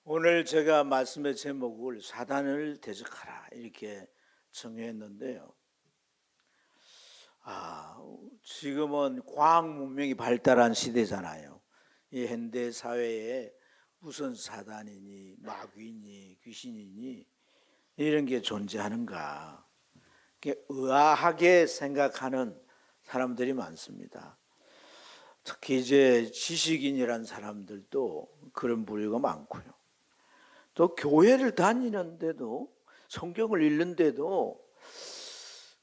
오늘 제가 말씀의 제목을 사단을 대적하라 이렇게 정했는데요. 지금은 과학 문명이 발달한 시대잖아요. 이 현대 사회에 무슨 사단이니 마귀니 귀신이니 이런 게 존재하는가, 의아하게 생각하는 사람들이 많습니다. 특히 이제 지식인이란 사람들도 그런 부류가 많고요. 또 교회를 다니는데도, 성경을 읽는데도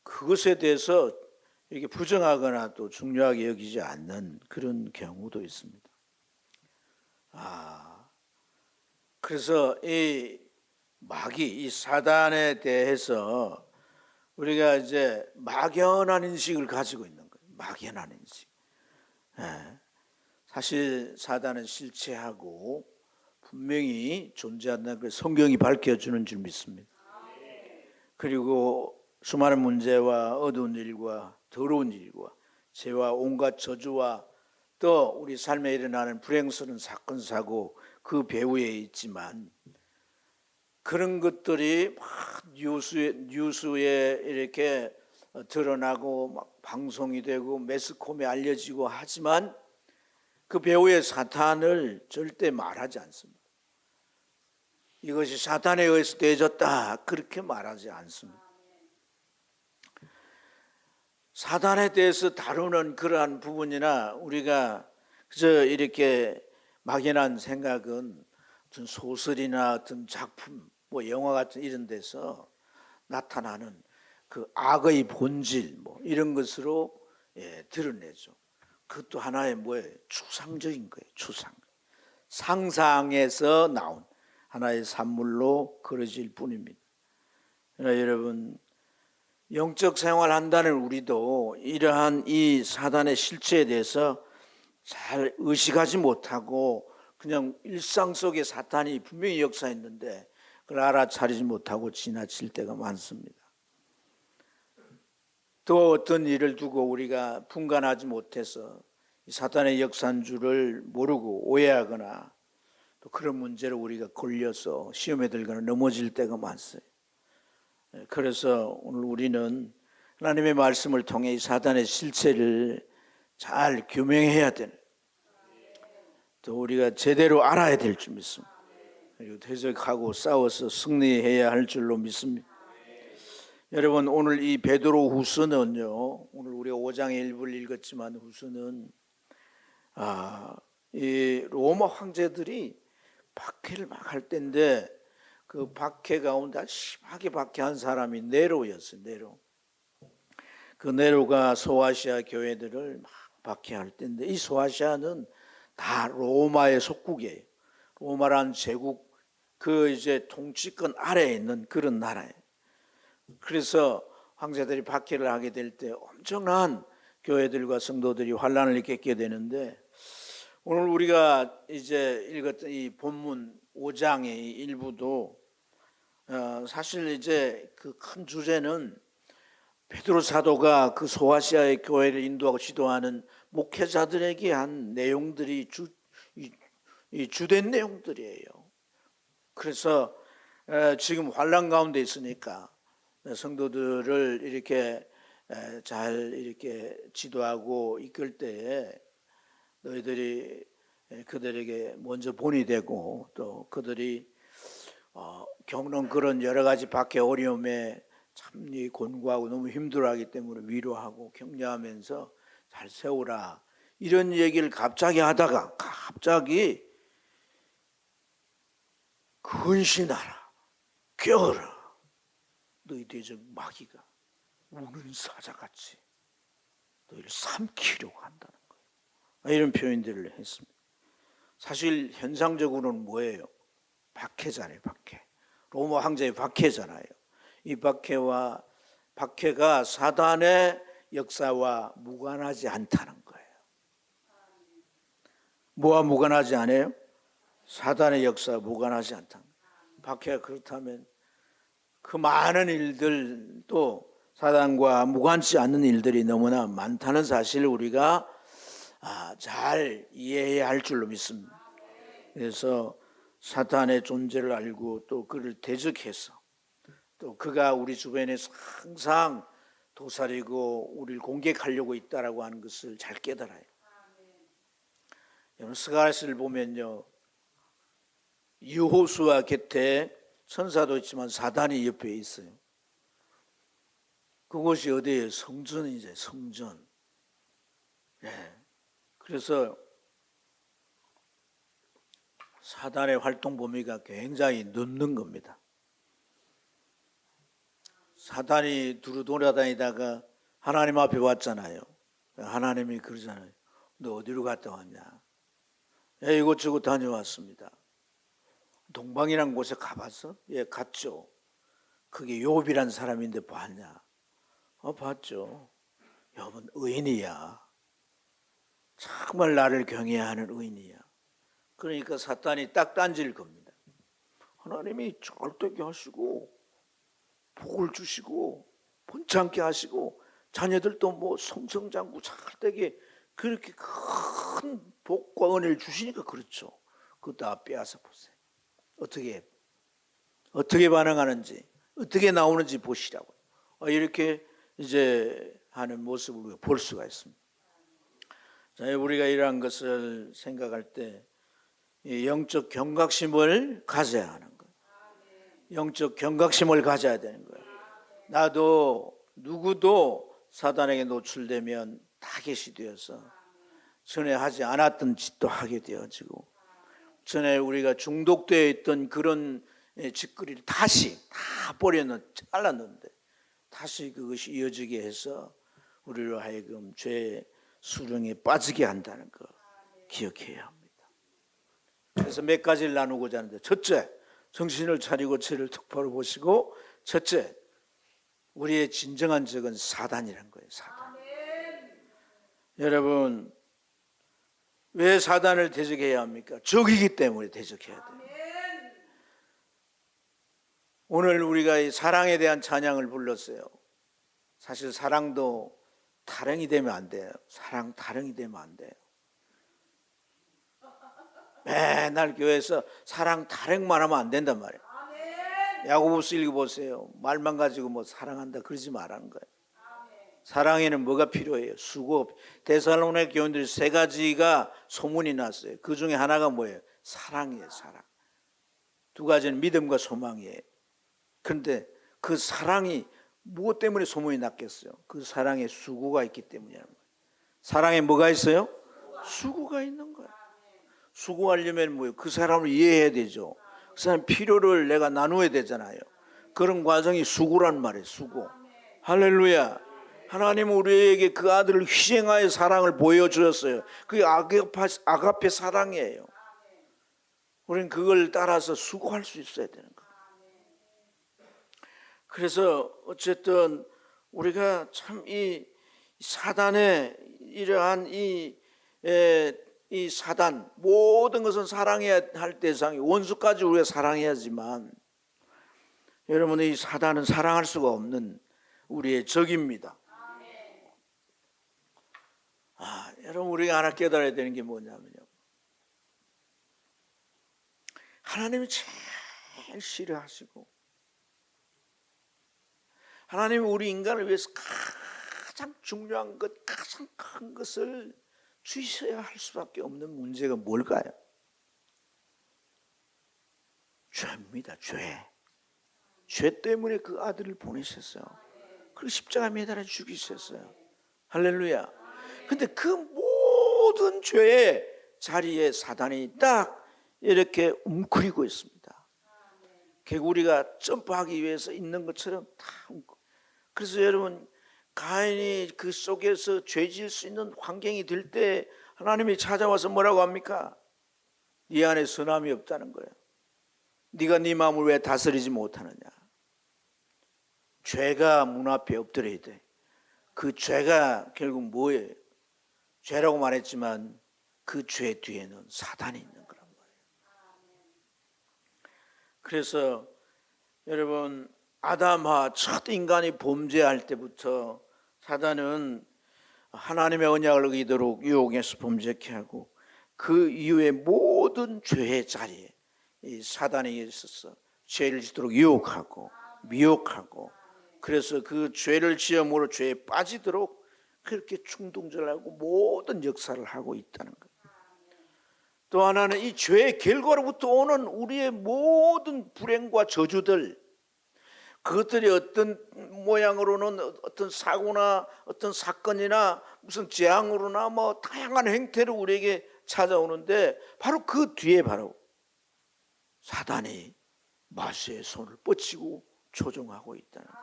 그것에 대해서 이렇게 부정하거나 또 중요하게 여기지 않는 그런 경우도 있습니다. 그래서 이 마귀, 이 사단에 대해서 우리가 이제 막연한 인식을 가지고 있는 거예요. 막연한 인식. 사실 사단은 실체하고 분명히 존재한다는 걸 성경이 밝혀주는 줄 믿습니다. 그리고 수많은 문제와 어두운 일과 더러운 일과 죄와 온갖 저주와 또 우리 삶에 일어나는 불행스러운 사건 사고 그 배후에 있지만, 그런 것들이 막 뉴스에 이렇게 드러나고 막 방송이 되고 매스컴에 알려지고 하지만 그 배후의 사탄을 절대 말하지 않습니다. 이것이 사탄에 의해서 되어졌다 그렇게 말하지 않습니다. 사단에 대해서 다루는 그러한 부분이나 우리가 그저 이렇게 막연한 생각은 어떤 소설이나 어떤 작품, 영화 같은 이런 데서 나타나는 그 악의 본질 이런 것으로 드러내죠. 그것도 하나의 추상적인 거예요. 추상. 상상에서 나온 하나의 산물로 그려질 뿐입니다. 그러나 여러분, 영적 생활 한다는 우리도 이러한 이 사단의 실체에 대해서 잘 의식하지 못하고 그냥 일상 속에 사탄이 분명히 역사했는데 그걸 알아차리지 못하고 지나칠 때가 많습니다. 또 어떤 일을 두고 우리가 분간하지 못해서 사탄의 역사인 줄을 모르고 오해하거나 또 그런 문제로 우리가 걸려서 시험에 들거나 넘어질 때가 많아요. 그래서 오늘 우리는 하나님의 말씀을 통해 이 사단의 실체를 잘 규명해야 되는, 또 우리가 제대로 알아야 될 줄 믿습니다. 그리고 대적하고 싸워서 승리해야 할 줄로 믿습니다. 여러분, 오늘 이 베드로 후서는요, 오늘 우리가 5장의 일부를 읽었지만 후서는 이 로마 황제들이 박해를 막 할 때인데 그 박해 가운데 심하게 박해한 사람이 네로였어요. 네로. 그 네로가 소아시아 교회들을 막 박해할 때인데, 이 소아시아는 다 로마의 속국이에요. 로마란 제국 그 이제 통치권 아래에 있는 그런 나라예요. 그래서 황제들이 박해를 하게 될 때 엄청난 교회들과 성도들이 환난을 겪게 되는데, 오늘 우리가 이제 읽었던 이 본문 5장의 일부도 사실 이제 그 큰 주제는 베드로 사도가 그 소아시아의 교회를 인도하고 지도하는 목회자들에게 한 내용들이 주된 내용들이에요. 그래서 지금 환난 가운데 있으니까 성도들을 이렇게 잘 이렇게 지도하고 이끌 때에 너희들이 그들에게 먼저 본이 되고 또 그들이 겪는 그런 여러 가지 박해 어려움에 참 곤고하고 너무 힘들어하기 때문에 위로하고 격려하면서 잘 세우라, 이런 얘기를 갑자기 하다가 갑자기 근신하라, 깨어라, 너희 대적 마귀가 우는 사자같이 너희를 삼키려고 한다는 거예요. 이런 표현들을 했습니다. 사실 현상적으로는 뭐예요? 박해잖아요. 박해. 로마 황제의 박해잖아요. 이 박해가 사단의 역사와 무관하지 않다는 거예요. 뭐와 무관하지 않아요? 사단의 역사와 무관하지 않다는 거예요. 박해가 그렇다면 그 많은 일들도 사단과 무관치 않는 일들이 너무나 많다는 사실을 우리가 잘 이해해야 할 줄로 믿습니다. 그래서 사탄의 존재를 알고 또 그를 대적해서 또 그가 우리 주변에서 항상 도사리고 우리를 공격하려고 있다라고 하는 것을 잘 깨달아요. 여러분 스가랴서를 보면요, 여호수아 곁에 천사도 있지만 사단이 옆에 있어요. 그곳이 어디예요? 성전이죠. 성전. 네. 그래서 사단의 활동 범위가 굉장히 넓는 겁니다. 사단이 두루 돌아다니다가 하나님 앞에 왔잖아요. 하나님이 그러잖아요. 너 어디로 갔다 왔냐? 예, 이곳저곳 다녀왔습니다. 동방이라는 곳에 가봤어? 예, 갔죠. 그게 욥이란 사람인데 봤냐? 봤죠. 욥은 의인이야. 정말 나를 경외하는 의인이야. 그러니까 사탄이 딱 딴질 겁니다. 하나님이 절대게 하시고 복을 주시고 번창케 하시고 자녀들도 뭐 성성장구 잘되게 그렇게 큰 복과 은혜를 주시니까 그렇죠. 그거 다 빼앗아 보세요. 어떻게 반응하는지, 어떻게 나오는지 보시라고. 이렇게 이제 하는 모습을 우리가 볼 수가 있습니다. 자, 우리가 이러한 것을 생각할 때 영적 경각심을 가져야 하는 거예요. 영적 경각심을 가져야 되는 거예요. 나도 누구도 사단에게 노출되면 타겟이 되어서 전에 하지 않았던 짓도 하게 되어지고, 전에 우리가 중독되어 있던 그런 짓거리를 다시 다 잘라놓는데 다시 그것이 이어지게 해서 우리로 하여금 죄의 수렁에 빠지게 한다는 거 기억해야 합니다. 그래서 몇 가지를 나누고자 하는데, 첫째, 정신을 차리고 죄를 똑바로 보시고, 첫째, 우리의 진정한 적은 사단이라는 거예요. 사단. 여러분, 왜 사단을 대적해야 합니까? 적이기 때문에 대적해야 돼요. 오늘 우리가 이 사랑에 대한 찬양을 불렀어요. 사실 사랑도 타령이 되면 안 돼요. 사랑 타령이 되면 안 돼요. 맨날 교회에서 사랑 타령만 하면 안 된단 말이에요. 야고보서 읽어보세요. 말만 가지고 뭐 사랑한다 그러지 말라는 거예요. 사랑에는 뭐가 필요해요? 수고. 데살로니가 교인들이 세 가지가 소문이 났어요. 그 중에 하나가 뭐예요? 사랑이에요. 사랑. 두 가지는 믿음과 소망이에요. 그런데 그 사랑이 무엇 때문에 소문이 났겠어요? 그 사랑에 수고가 있기 때문이라는 거예요. 사랑에 뭐가 있어요? 수고가 있는 거예요. 수고하려면 뭐예요? 그 사람을 이해해야 되죠. 그 사람 필요를 내가 나누어야 되잖아요. 그런 과정이 수고란 말이에요. 수고. 할렐루야. 하나님은 우리에게 그 아들을 희생하여 사랑을 보여주셨어요. 그게 아가페 사랑이에요. 우리는 그걸 따라서 수고할 수 있어야 되는 거예요. 그래서 어쨌든 우리가 참 이 사단의 이러한 이 사단, 모든 것은 사랑해야 할 대상이, 원수까지 우리가 사랑해야지만, 여러분, 이 사단은 사랑할 수가 없는 우리의 적입니다. 여러분, 우리가 하나 깨달아야 되는 게 뭐냐면요, 하나님이 제일 싫어하시고, 하나님이 우리 인간을 위해서 가장 중요한 것, 가장 큰 것을 주셔야 할 수밖에 없는 문제가 뭘까요? 죄입니다. 죄 때문에 그 아들을 보내셨어요. 그리고 십자가 매달아 죽이셨어요. 할렐루야. 근데 그 모든 죄의 자리에 사단이 딱 이렇게 웅크리고 있습니다. 결국 우리가 점프하기 위해서 있는 것처럼 다 그래서 여러분, 가인이 그 속에서 죄질 수 있는 환경이 될 때 하나님이 찾아와서 뭐라고 합니까? 네 안에 선함이 없다는 거예요. 네가 네 마음을 왜 다스리지 못하느냐. 죄가 문 앞에 엎드려야 돼. 그 죄가 결국 뭐예요? 죄라고 말했지만 그 죄 뒤에는 사단이 있는 거란 말이에요. 그래서 여러분, 아담과 첫 인간이 범죄할 때부터 사단은 하나님의 언약을 어기도록 유혹해서 범죄케 하고, 그 이후에 모든 죄의 자리에 이 사단에게 있어서 죄를 짓도록 유혹하고 미혹하고, 그래서 그 죄를 지음으로 죄에 빠지도록 그렇게 충동질하고 모든 역사를 하고 있다는 거예요. 또 하나는 이 죄의 결과로부터 오는 우리의 모든 불행과 저주들, 그것들이 어떤 모양으로는 어떤 사고나 어떤 사건이나 무슨 재앙으로나 뭐 다양한 형태로 우리에게 찾아오는데, 바로 그 뒤에 바로 사단이 마수의 손을 뻗치고 조종하고 있다는 거예요.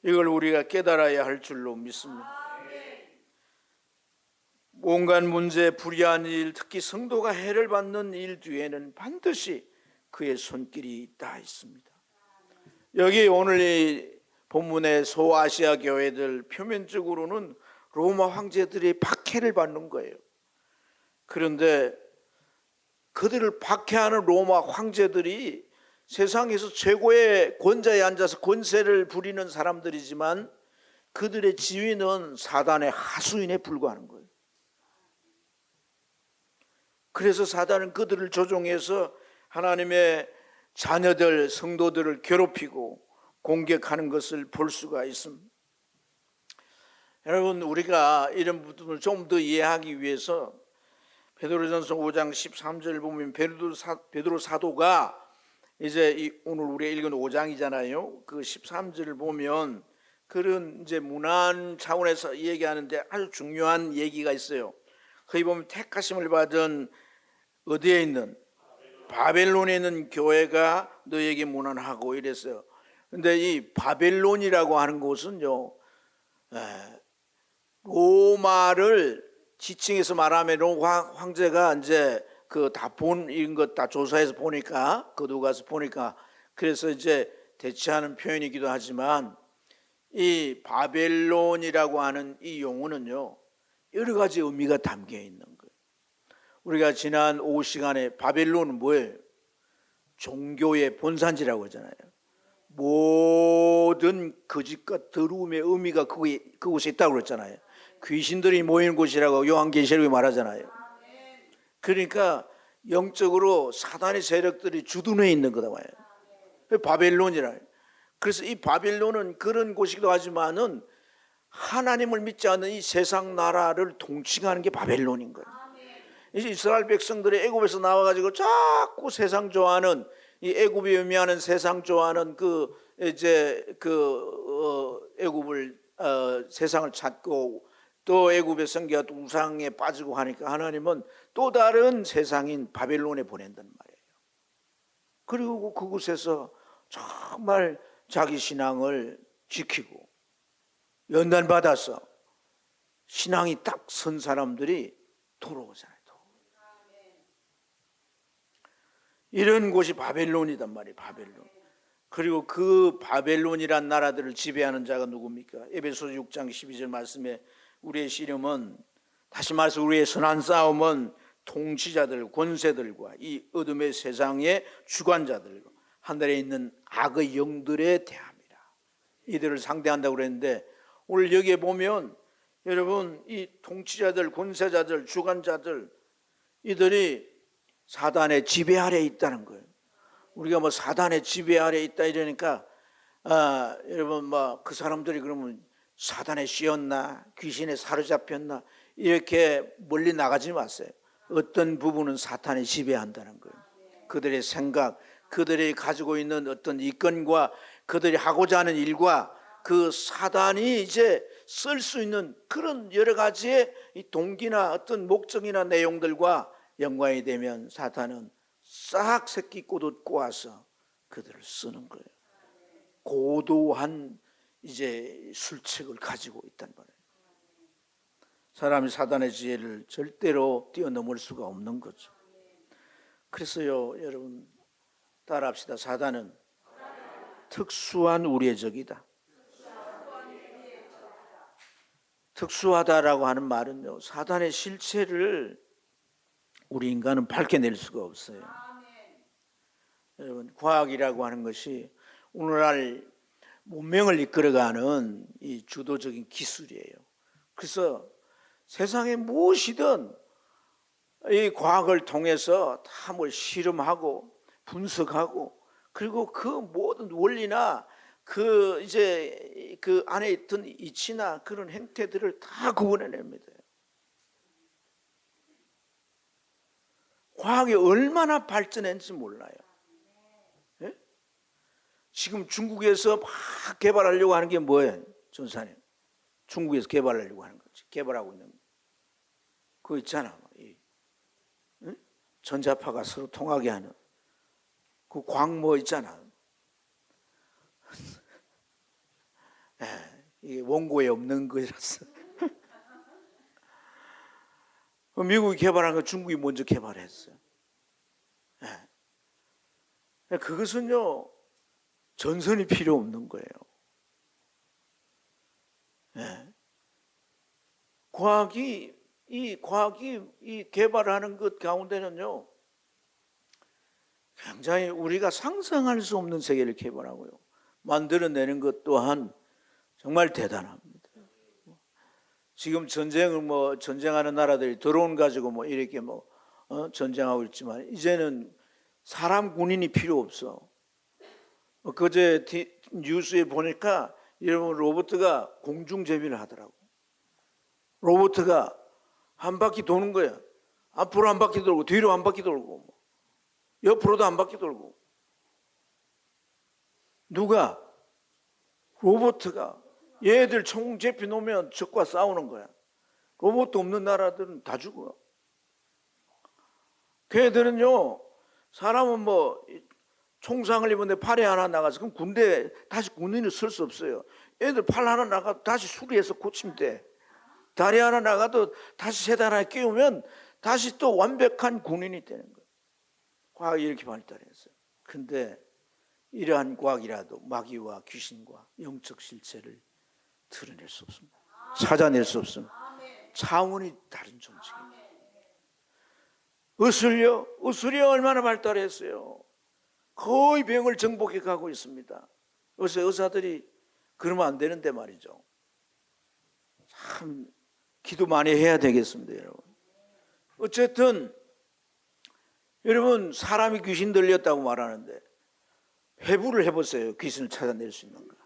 이걸 우리가 깨달아야 할 줄로 믿습니다. 온갖 문제, 불의한 일, 특히 성도가 해를 받는 일 뒤에는 반드시 그의 손길이 있다 있습니다. 여기 오늘 이 본문의 소아시아 교회들, 표면적으로는 로마 황제들이 박해를 받는 거예요. 그런데 그들을 박해하는 로마 황제들이 세상에서 최고의 권좌에 앉아서 권세를 부리는 사람들이지만 그들의 지위는 사단의 하수인에 불과하는 거예요. 그래서 사단은 그들을 조종해서 하나님의 자녀들, 성도들을 괴롭히고 공격하는 것을 볼 수가 있습니다. 여러분, 우리가 이런 부분을 좀 더 이해하기 위해서 베드로전서 5장 13절 보면 베드로 사도가 이제 오늘 우리가 읽은 5장이잖아요. 그 13절을 보면 그런 이제 문안 차원에서 얘기하는데 아주 중요한 얘기가 있어요. 거기 보면 택하심을 받은 어디에 있는 바벨론에 있는 교회가 너에게 문안하고 이랬어요. 근데 이 바벨론이라고 하는 곳은요, 로마를 지칭해서 말하면 로마 황제가 이제 그 다 본 이런 것 다 조사해서 보니까, 거두 가서 보니까, 그래서 이제 대체하는 표현이기도 하지만 이 바벨론이라고 하는 이 용어는요, 여러 가지 의미가 담겨 있는 거예요. 우리가 지난 오후 시간에 바벨론은 뭐예요? 종교의 본산지라고 하잖아요. 모든 거짓과 더러움의 의미가 그곳에 있다고 그랬잖아요. 귀신들이 모이는 곳이라고 요한계시록에 말하잖아요. 그러니까 영적으로 사단의 세력들이 주둔해 있는 거다 말이에요. 바벨론이라. 그래서 이 바벨론은 그런 곳이기도 하지만은 하나님을 믿지 않는 이 세상 나라를 통칭하는 게 바벨론인 거예요. 이제 이스라엘 백성들이 애굽에서 나와가지고 자꾸 세상 좋아하는, 이 애굽이 의미하는 세상 좋아하는 그 이제 애굽을 세상을 찾고 또 애굽의 성기가 또 우상에 빠지고 하니까 하나님은 또 다른 세상인 바벨론에 보낸단 말이에요. 그리고 그곳에서 정말 자기 신앙을 지키고 연단받아서 신앙이 딱 선 사람들이 돌아오잖아요. 이런 곳이 바벨론이단 말이에요. 바벨론. 그리고 그 바벨론이란 나라들을 지배하는 자가 누굽니까? 에베소서 6장 12절 말씀에 우리의 씨름은, 다시 말해서 우리의 선한 싸움은 통치자들, 권세들과 이 어둠의 세상의 주관자들과 하늘에 있는 악의 영들에 대함이라. 이들을 상대한다고 그랬는데, 오늘 여기에 보면 여러분, 이 통치자들, 권세자들, 주관자들, 이들이 사단의 지배 아래에 있다는 거예요. 우리가 뭐 사단의 지배 아래에 있다 이러니까 여러분 뭐 그 사람들이 그러면 사단에 씌었나, 귀신에 사로잡혔나, 이렇게 멀리 나가지 마세요. 어떤 부분은 사탄이 지배한다는 거예요. 그들의 생각, 그들이 가지고 있는 어떤 이권과 그들이 하고자 하는 일과 그 사단이 이제 쓸 수 있는 그런 여러 가지의 이 동기나 어떤 목적이나 내용들과 연관이 되면 사탄은 싹 새끼 꼬듯 꼬아서 그들을 쓰는 거예요. 고도한 이제 술책을 가지고 있단 말이에요. 사람이 사단의 지혜를 절대로 뛰어넘을 수가 없는 거죠. 그래서요, 여러분 따라합시다. 사단은 특수한 우리의 적이다. 특수하다라고 하는 말은요, 사단의 실체를 우리 인간은 밝혀낼 수가 없어요. 여러분, 과학이라고 하는 것이 오늘날 문명을 이끌어가는 이 주도적인 기술이에요. 그래서 세상에 무엇이든 이 과학을 통해서 다 뭘 실험하고 분석하고 그리고 그 모든 원리나 그 이제 그 안에 있던 이치나 그런 행태들을 다 구분해냅니다. 과학이 얼마나 발전했는지 몰라요. 예? 지금 중국에서 막 개발하려고 하는 게 뭐예요, 전사님? 중국에서 개발하려고 하는 거지. 개발하고 있는 거. 그거 있잖아. 응? 전자파가 서로 통하게 하는 그 광뭐 있잖아. 이게 원고에 없는 거라서. 미국이 개발한 거 중국이 먼저 개발했어요. 그것은요, 전선이 필요 없는 거예요. 과학이 이 개발하는 것 가운데는요, 굉장히 우리가 상상할 수 없는 세계를 개발하고요, 만들어내는 것 또한 정말 대단합니다. 지금 전쟁하는 나라들이 드론 가지고 이렇게 전쟁하고 있지만 이제는 사람 군인이 필요 없어. 그제 뉴스에 보니까 여러분 로봇가 공중제비를 하더라고. 로봇가 한 바퀴 도는 거야. 앞으로 한 바퀴 돌고 뒤로 한 바퀴 돌고 옆으로도 한 바퀴 돌고. 누가? 로봇가. 얘들 총 제피 놓으면 적과 싸우는 거야. 로봇도 없는 나라들은 다 죽어. 걔들은요, 사람은 총상을 입었는데 팔이 하나 나가서 그럼 군대 다시 군인을 쓸 수 없어요. 애들 팔 하나 나가도 다시 수리해서 고치면 돼. 다리 하나 나가도 다시 세단 하나 끼우면 다시 또 완벽한 군인이 되는 거예요. 과학이 이렇게 발달했어요. 근데 이러한 과학이라도 마귀와 귀신과 영적 실체를 드러낼 수 없습니다. 찾아낼 수 없습니다. 차원이 다른 존재입니다. 의술이요 얼마나 발달했어요. 거의 병을 정복해 가고 있습니다. 요새 의사들이 그러면 안 되는데 말이죠. 참 기도 많이 해야 되겠습니다, 여러분. 어쨌든 여러분, 사람이 귀신 들렸다고 말하는데 회부를 해보세요. 귀신을 찾아낼 수 있는가?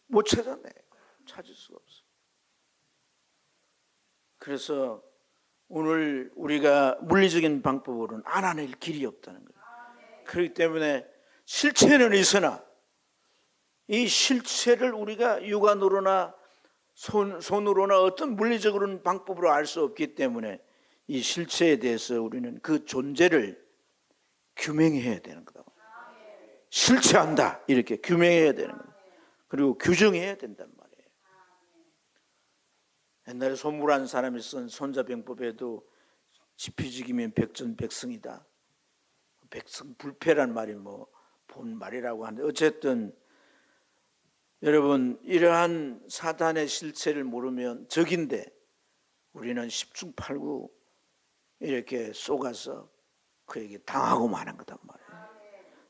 못 찾아내. 찾을 수가 없어. 그래서 오늘 우리가 물리적인 방법으로는 알아낼 길이 없다는 거예요. 그렇기 때문에 실체는 있으나 이 실체를 우리가 육안으로나 손으로나 어떤 물리적인 방법으로 알 수 없기 때문에 이 실체에 대해서 우리는 그 존재를 규명해야 되는 거다. 실체한다 이렇게 규명해야 되는 거다. 그리고 규정해야 된단 말이에요. 옛날에 소물한 사람이 쓴 손자병법에도 지피지기면 백전백승이다. 백성불패란 말이 본 말이라고 하는데 어쨌든 여러분 이러한 사단의 실체를 모르면 적인데 우리는 십중팔구 이렇게 쏘가서 그에게 당하고 마는 거단 말이에요.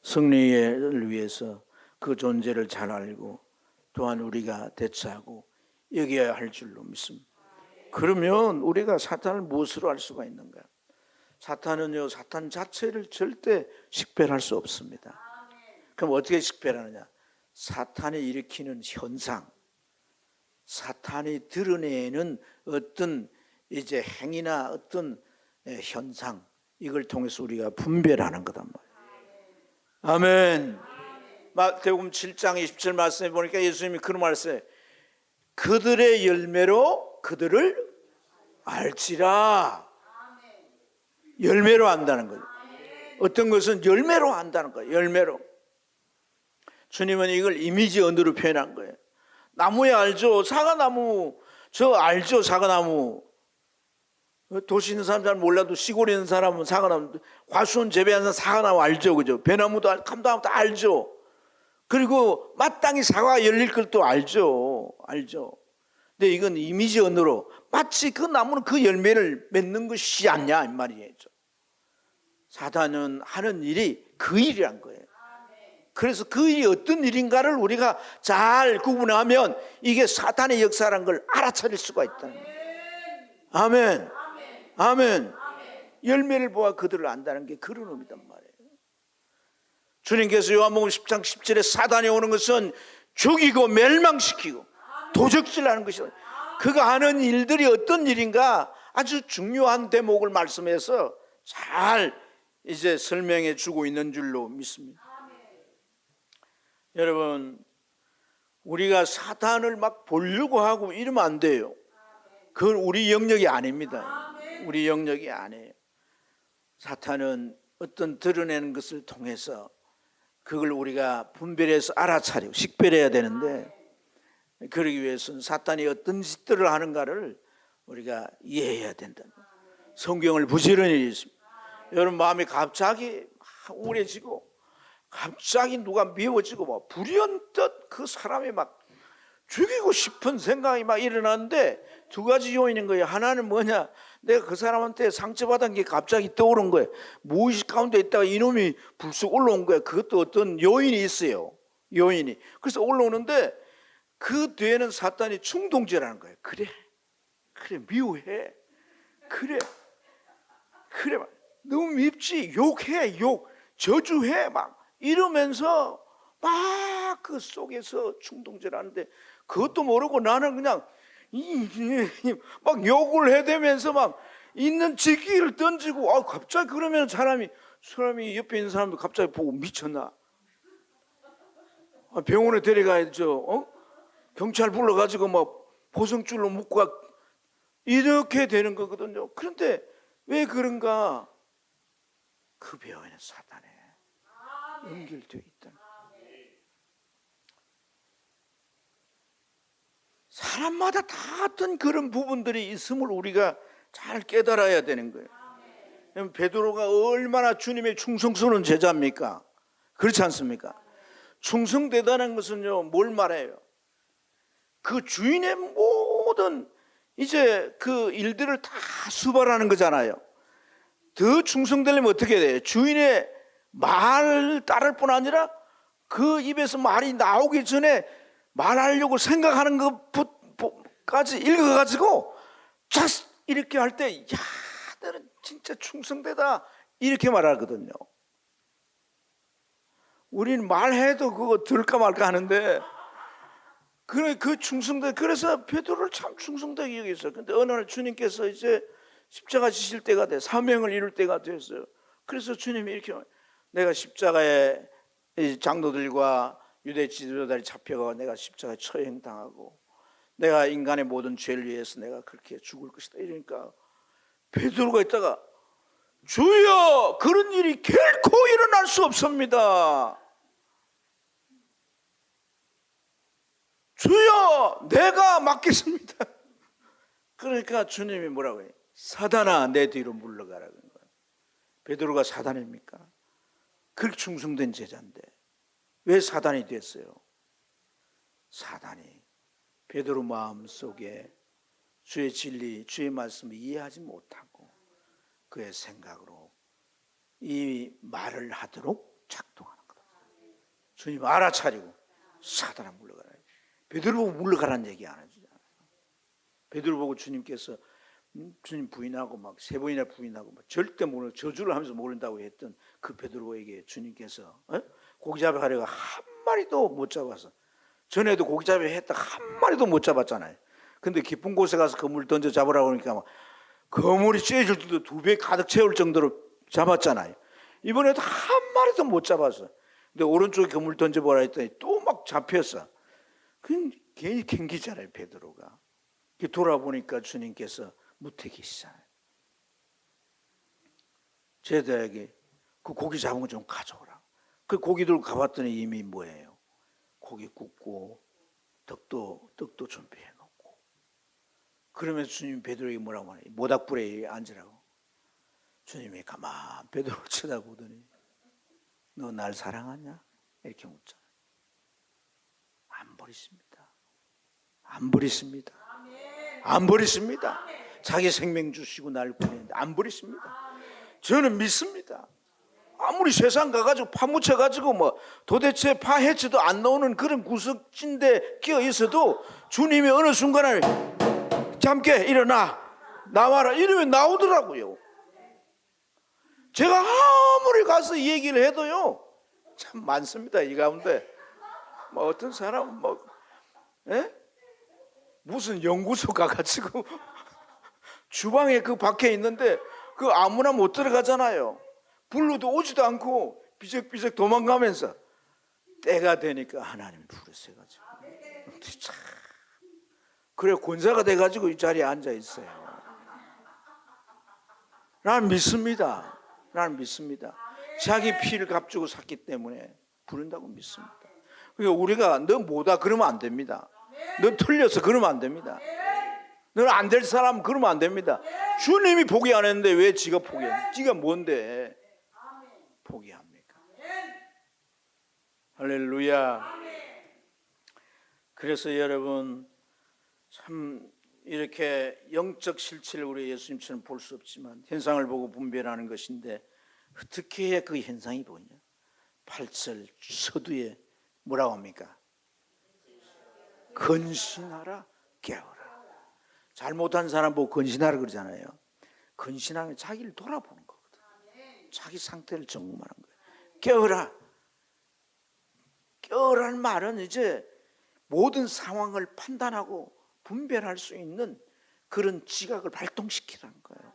승리를 위해서 그 존재를 잘 알고 또한 우리가 대처하고 여겨야 할 줄로 믿습니다. 그러면 우리가 사탄을 무엇으로 알 수가 있는가? 사탄은요, 사탄 자체를 절대 식별할 수 없습니다. 그럼 어떻게 식별하느냐? 사탄이 일으키는 현상, 사탄이 드러내는 어떤 이제 행위나 어떤 현상, 이걸 통해서 우리가 분별하는 거단 말이에요. 아멘. 마태복음 7장 27 말씀에 보니까 예수님이 그런 말씀을 그들의 열매로 그들을 알지라. 열매로 안다는 거예요. 어떤 것은 열매로 안다는 거예요. 열매로. 주님은 이걸 이미지 언어로 표현한 거예요. 나무에 알죠. 사과나무 저 알죠. 사과나무. 도시 있는 사람 잘 몰라도 시골에 있는 사람은 사과나무, 과수원 재배하는 사과나무 알죠. 그죠? 배나무도 감나무도 알죠. 그리고 마땅히 사과가 열릴 걸 또 알죠. 근데 이건 이미지 언어로 마치 그 나무는 그 열매를 맺는 것이 않냐 이 말이죠. 사단은 하는 일이 그 일이란 거예요. 그래서 그 일이 어떤 일인가를 우리가 잘 구분하면 이게 사탄의 역사라는 걸 알아차릴 수가 있다는 거예요. 아멘. 아멘. 열매를 보아 그들을 안다는 게 그런 의미단 말이에요. 주님께서 요한복음 10장 17에 사단이 오는 것은 죽이고 멸망시키고 도적질하는 것이다. 그가 하는 일들이 어떤 일인가 아주 중요한 대목을 말씀해서 잘 이제 설명해 주고 있는 줄로 믿습니다. 여러분, 우리가 사탄을 막 보려고 하고 이러면 안 돼요. 그건 우리 영역이 아닙니다. 우리 영역이 아니에요. 사탄은 어떤 드러내는 것을 통해서 그걸 우리가 분별해서 알아차리고 식별해야 되는데, 그러기 위해서는 사탄이 어떤 짓들을 하는가를 우리가 이해해야 된다. 성경을 부지런히 읽습니다. 여러분, 마음이 갑자기 우울해지고 갑자기 누가 미워지고 막 불현듯 그 사람이 막 죽이고 싶은 생각이 막 일어나는데 두 가지 요인인 거예요. 하나는 뭐냐, 내가 그 사람한테 상처받은 게 갑자기 떠오른 거예요. 무의식 가운데 있다가 이놈이 불쑥 올라온 거예요. 그것도 어떤 요인이 있어요. 요인이. 그래서 올라오는데 그 뒤에는 사탄이 충동질하는 거예요. 그래 미워해. 그래 너무 밉지. 욕해. 저주해. 막 이러면서 막 그 속에서 충동질하는데 그것도 모르고 나는 그냥 막 욕을 해대면서 막 있는 지기를 던지고, 갑자기 그러면 사람이 옆에 있는 사람도 갑자기 보고 미쳤나? 병원에 데려가야죠. 경찰 불러가지고 막 보성줄로 묶고 이렇게 되는 거거든요. 그런데 왜 그런가? 그 배후에는 사탄에 연결되어 있다. 사람마다 다 어떤 그런 부분들이 있음을 우리가 잘 깨달아야 되는 거예요. 베드로가 얼마나 주님의 충성스러운 제자입니까? 그렇지 않습니까? 충성되다는 것은요, 뭘 말해요? 그 주인의 모든 이제 그 일들을 다 수발하는 거잖아요. 더 충성되려면 어떻게 돼요? 주인의 말 따를 뿐 아니라 그 입에서 말이 나오기 전에 말하려고 생각하는 것까지 읽어가지고 자스 이렇게 할 때, 야, 너는 진짜 충성되다 이렇게 말하거든요. 우리는 말해도 그거 들을까 말까 하는데, 그 충성되, 그래서 베드로를 참 충성되게 여겼어요. 근데 어느 날 주님께서 이제 십자가 지실 때가 돼, 사명을 이룰 때가 됐어요. 그래서 주님이 이렇게, 내가 십자가에 장로들과 유대 지도자들이 잡혀가 내가 십자가에 처형당하고 내가 인간의 모든 죄를 위해서 내가 그렇게 죽을 것이다 이러니까 베드로가 있다가, 주여, 그런 일이 결코 일어날 수 없습니다. 주여, 내가 맡겠습니다. 그러니까 주님이 뭐라고 해요? 사단아, 내 뒤로 물러가라는 거예요. 베드로가 사단입니까? 그렇게 충성된 제자인데 왜 사단이 됐어요? 사단이 베드로 마음속에 주의 진리, 주의 말씀을 이해하지 못하고 그의 생각으로 이 말을 하도록 작동하는 거다. 주님 알아차리고 사단아 물러가라. 베드로 보고 물러가라는 얘기 안 해주잖아요. 베드로 보고 주님께서 주님 부인하고 막 세 번이나 부인하고 막 절대 모르는 저주를 하면서 모른다고 했던 그 베드로에게 주님께서 고기잡이 하려고 한 마리도 못 잡아서, 전에도 고기잡이 했다 한 마리도 못 잡았잖아요. 근데 깊은 곳에 가서 그물 던져 잡으라고 하니까 막 그물이 쬐질 때도 2배 가득 채울 정도로 잡았잖아요. 이번에도 한 마리도 못 잡았어. 근데 오른쪽에 그물 던져보라 했더니 또 막 잡혔어. 그건 괜히 캥기잖아요, 베드로가. 돌아보니까 주님께서 무태기시잖아요. 제자에게 그 고기 잡은 거 좀 가져오라. 그 고기 들고 가봤더니 이미 뭐예요? 고기 굽고 떡도 준비해 놓고. 그러면서 주님이 베드로에게 뭐라고 하냐? 모닥불에 앉으라고. 주님이 가만 베드로를 쳐다보더니 너 날 사랑하냐? 이렇게 묻잖아요. 안 버리십니다. 안 버리십니다. 안 버리십니다. 자기 생명 주시고 날 구했는데 안 버리십니다. 저는 믿습니다. 아무리 세상 가가지고 파묻혀가지고 뭐 도대체 파헤쳐도 안 나오는 그런 구석진데 끼어 있어도 주님이 어느 순간에 잠깨 일어나 나와라 이러면 나오더라고요. 제가 아무리 가서 얘기를 해도요, 참 많습니다. 이 가운데 뭐 어떤 사람은 뭐 무슨 연구소 가가지고 주방에 그 밖에 있는데 그 아무나 못 들어가잖아요. 불러도 오지도 않고 비적비적 도망가면서 때가 되니까 하나님이 부르셔가지고 참 그래 권사가 돼가지고 이 자리에 앉아 있어요. 나는 믿습니다. 나는 믿습니다. 자기 피를 값주고 샀기 때문에 부른다고 믿습니다. 그러니까 우리가 너 뭐다 그러면 안 됩니다. 너 틀려서 그러면 안 됩니다. 너는 안 될 사람 그러면 안 됩니다. 주님이 포기 안 했는데 왜 지가 포기해? 지가 뭔데 포기합니까? 할렐루야. 그래서 여러분 참 이렇게 영적 실체를 우리 예수님처럼 볼 수 없지만 현상을 보고 분별하는 것인데 어떻게 해야 그 현상이 보이냐? 8절 서두에 뭐라고 합니까? 근신하라 깨어라. 잘못한 사람 보고 근신하라 그러잖아요. 근신하면 자기를 돌아보는 거거든. 자기 상태를 점검하는 거예요. 깨어라. 깨어라는 말은 이제 모든 상황을 판단하고 분별할 수 있는 그런 지각을 발동시키라는 거예요.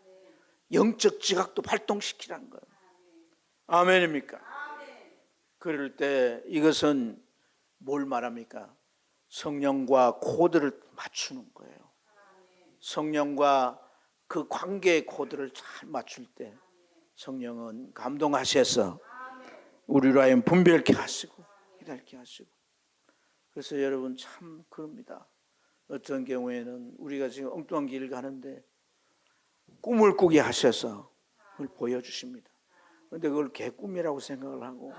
영적 지각도 발동시키라는 거예요. 아멘입니까? 그럴 때 이것은 뭘 말합니까? 성령과 코드를 맞추는 거예요. 성령과 그 관계의 코드를 잘 맞출 때 성령은 감동하셔서 우리로 하여금 분별케 하시고 깨닫게 하시고. 그래서 여러분 참 그럽니다. 어떤 경우에는 우리가 지금 엉뚱한 길을 가는데 꿈을 꾸게 하셔서 그걸 보여주십니다. 그런데 그걸 개꿈이라고 생각을 하고,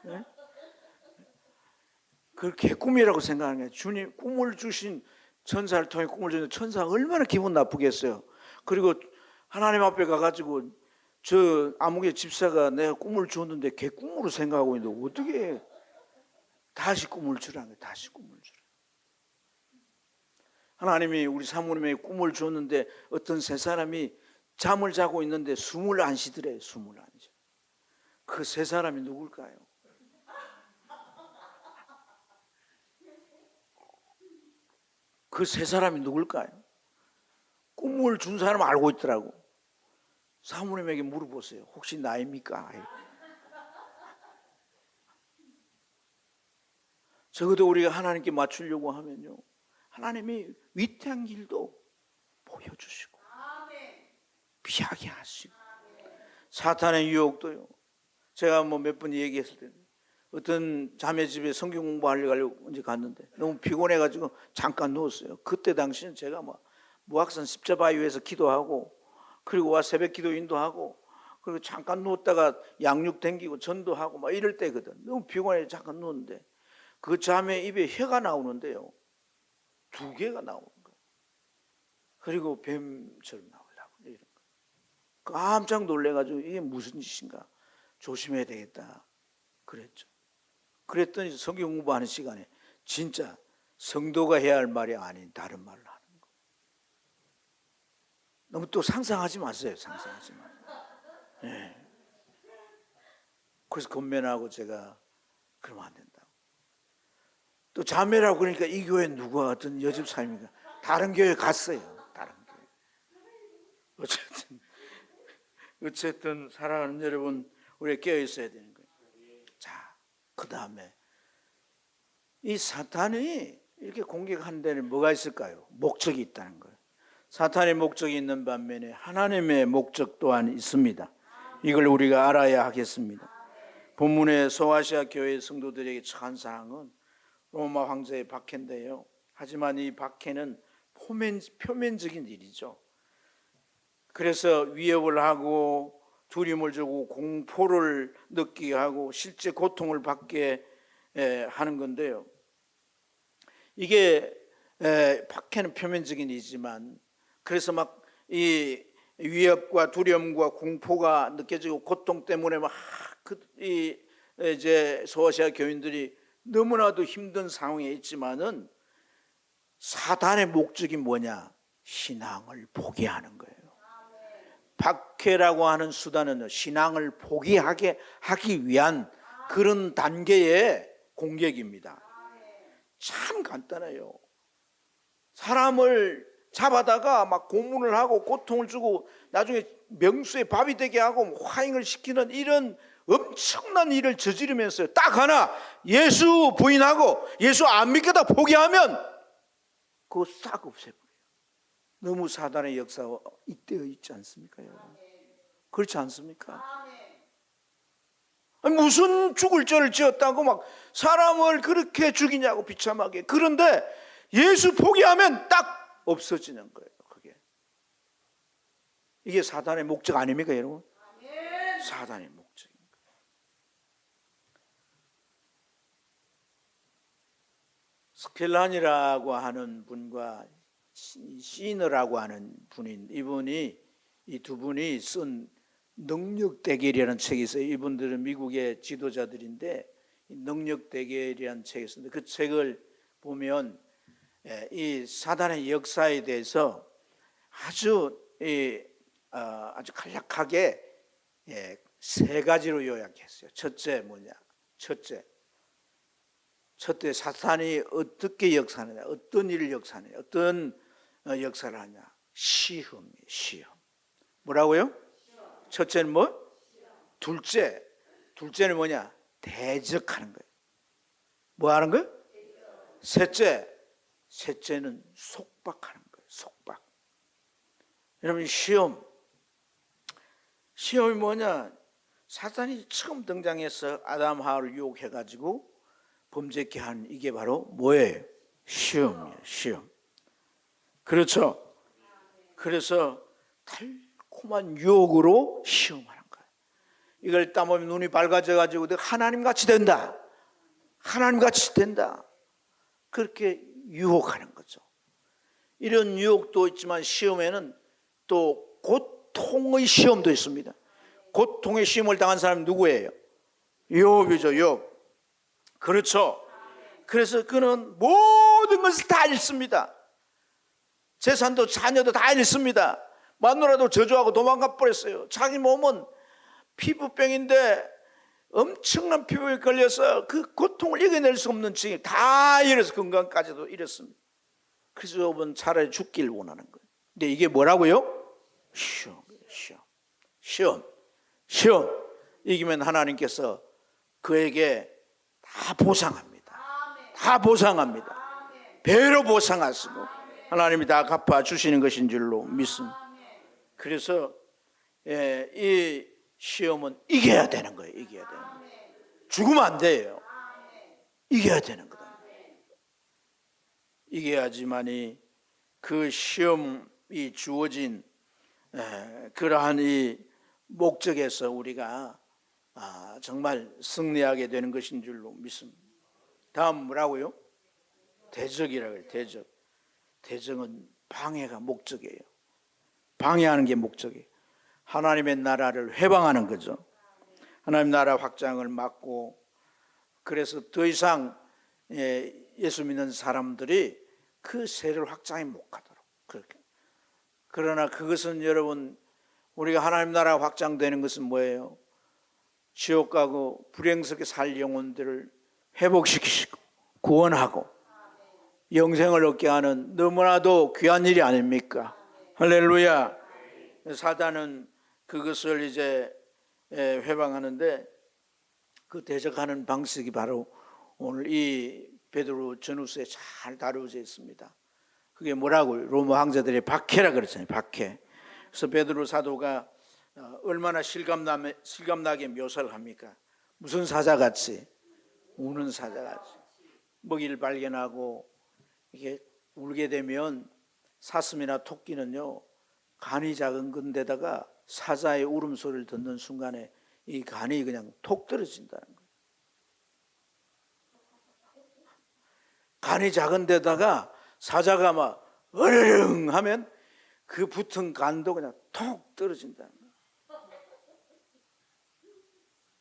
네? 그걸 개꿈이라고 생각하는 거예요. 주님 꿈을 주신 천사를 통해 꿈을 주는 천사가 얼마나 기분 나쁘겠어요. 그리고 하나님 앞에 가가지고 저 아무개 집사가 내가 꿈을 줬는데 개꿈으로 생각하고 있는데 어떻게 다시 꿈을 주라는 거예요. 다시 꿈을 주라. 하나님이 우리 사모님에게 꿈을 줬는데 어떤 세 사람이 잠을 자고 있는데 숨을 안 쉬더래요. 숨을 안 쉬어. 그 세 사람이 누굴까요? 그 세 사람이 누굴까요? 꿈을 준 사람 알고 있더라고. 사모님에게 물어보세요. 혹시 나입니까? 적어도 우리가 하나님께 맞추려고 하면요, 하나님이 위태한 길도 보여주시고 피하게 하시고 사탄의 유혹도요. 제가 뭐 몇 번 얘기했을 때 어떤 자매 집에 성경 공부하려고 언제 갔는데 너무 피곤해가지고 잠깐 누웠어요. 그때 당시는 제가 막 무악산 십자바위에서 기도하고 그리고 와 새벽 기도 인도하고 그리고 잠깐 누웠다가 양육 댕기고 전도하고 막 이럴 때거든. 너무 피곤해 잠깐 누웠는데 그 자매 입에 혀가 나오는데요. 2개가 나오는 거예요. 그리고 뱀처럼 나오려고 이런 거. 깜짝 놀래가지고 이게 무슨 짓인가 조심해야 되겠다 그랬죠. 그랬더니 성경 공부하는 시간에 진짜 성도가 해야 할 말이 아닌 다른 말을 하는 거. 너무 또 상상하지 마세요. 상상하지 마세요. 네. 그래서 건면하고 제가 그러면 안 된다고. 또 자매라고 그러니까 이 교회 누가 어떤 여집 사입니까? 다른 교회 갔어요. 다른 교회. 어쨌든 사랑하는 여러분, 우리가 깨어 있어야 되는 거예요. 자, 그 다음에 이 사탄이 이렇게 공격하는 데는 뭐가 있을까요? 목적이 있다는 거예요. 사탄의 목적이 있는 반면에 하나님의 목적 또한 있습니다. 이걸 우리가 알아야 하겠습니다. 본문의 소아시아 교회 성도들에게 처한 사항은 로마 황제의 박해인데요. 하지만 이 박해는 표면적인 일이죠. 그래서 위협을 하고 두려움을 주고 공포를 느끼게 하고 실제 고통을 받게 하는 건데요. 이게 박해는 표면적인 일이지만 그래서 막 이 위협과 두려움과 공포가 느껴지고 고통 때문에 막 이제 소아시아 교인들이 너무나도 힘든 상황에 있지만은 사단의 목적이 뭐냐? 신앙을 포기하는 거예요. 박해라고 하는 수단은 신앙을 포기하게 하기 위한 그런 단계의 공격입니다. 참 간단해요. 사람을 잡아다가 막 고문을 하고 고통을 주고 나중에 명수의 밥이 되게 하고 화형을 시키는 이런 엄청난 일을 저지르면서 딱 하나 예수 부인하고 예수 안 믿겠다 포기하면 그거 싹 없애버려요. 너무 사단의 역사가 이때어 있지 않습니까, 여러분? 그렇지 않습니까? 아니, 무슨 죽을 죄를 지었다고 막 사람을 그렇게 죽이냐고 비참하게. 그런데 예수 포기하면 딱 없어지는 거예요. 그게 이게 사단의 목적 아닙니까, 여러분? 사단의 목적인 거예요. 스켈란이라고 하는 분과 시너라고 하는 분인 이분이 이 두 분이 쓴 능력 대결이라는 책이 있어요. 이분들은 미국의 지도자들인데 능력 대결이라는 책이 있었는데 그 책을 보면 이 사단의 역사에 대해서 아주 간략하게 세 가지로 요약했어요. 첫째 뭐냐? 첫째 사탄이 어떻게 역사하느냐? 어떤 일을 역사하느냐? 어떤 역사를 하냐? 시험이에요. 시험. 뭐라고요? 첫째는 뭐? 둘째는 뭐냐? 대적하는 거예요. 뭐 하는 거예요? 셋째는 속박하는 거예요. 속박. 여러분 시험이 뭐냐? 사탄이 처음 등장해서 아담 하와를 유혹해가지고 범죄케 한 이게 바로 뭐예요? 시험이에요. 시험. 그렇죠? 그래서 달콤한 유혹으로 시험하는 거예요. 이걸 따보면 눈이 밝아져가지고 내가 하나님같이 된다. 하나님같이 된다. 그렇게 유혹하는 거죠. 이런 유혹도 있지만 시험에는 또 고통의 시험도 있습니다. 고통의 시험을 당한 사람이 누구예요? 욥이죠. 욥. 그렇죠. 그래서 그는 모든 것을 다 잃습니다. 재산도 자녀도 다 잃습니다. 마누라도 저주하고 도망가 버렸어요. 자기 몸은 피부병인데 엄청난 피부에 걸려서 그 고통을 이겨낼 수 없는 층이 다 잃어서 건강까지도 잃었습니다. 그래서 욥은 차라리 죽길 원하는 거예요. 근데 이게 뭐라고요? 시험. 이기면 하나님께서 그에게 다 보상합니다. 다 보상합니다. 배로 보상하시고 하나님이 다 갚아주시는 것인 줄로 믿습니다. 그래서 이 시험은 이겨야 되는 거예요. 이겨야 되는 거예요. 죽으면 안 돼요. 이겨야 되는 거다. 이겨야지만이 그 시험이 주어진 그러한 이 목적에서 우리가 정말 승리하게 되는 것인 줄로 믿습니다. 다음 뭐라고요? 대적이라고 해요. 대적은 방해가 목적이에요. 방해하는 게 목적이에요. 하나님의 나라를 회방하는 거죠. 하나님 나라 확장을 막고, 그래서 더 이상 예수 믿는 사람들이 그 세를 확장해 못 가도록 그렇게. 그러나 그것은 여러분, 우리가 하나님 나라 확장되는 것은 뭐예요? 지옥 가고 불행스럽게 살 영혼들을 회복시키시고 구원하고 영생을 얻게 하는 너무나도 귀한 일이 아닙니까? 할렐루야. 사단은 그것을 이제 회방하는데 그 대적하는 방식이 바로 오늘 이 베드로 전후서에 잘 다루어져 있습니다. 그게 뭐라고요? 로마 황제들의 박해라 그랬잖아요. 박해. 그래서 베드로 사도가 얼마나 실감나게 묘사를 합니까? 무슨 사자같이? 우는 사자같이. 먹이를 발견하고 이게 울게 되면 사슴이나 토끼는요, 간이 작은 건데다가 사자의 울음소리를 듣는 순간에 이 간이 그냥 톡 떨어진다는 거예요. 간이 작은 데다가 사자가 막 어르릉 하면 그 붙은 간도 그냥 톡 떨어진다는 거예요.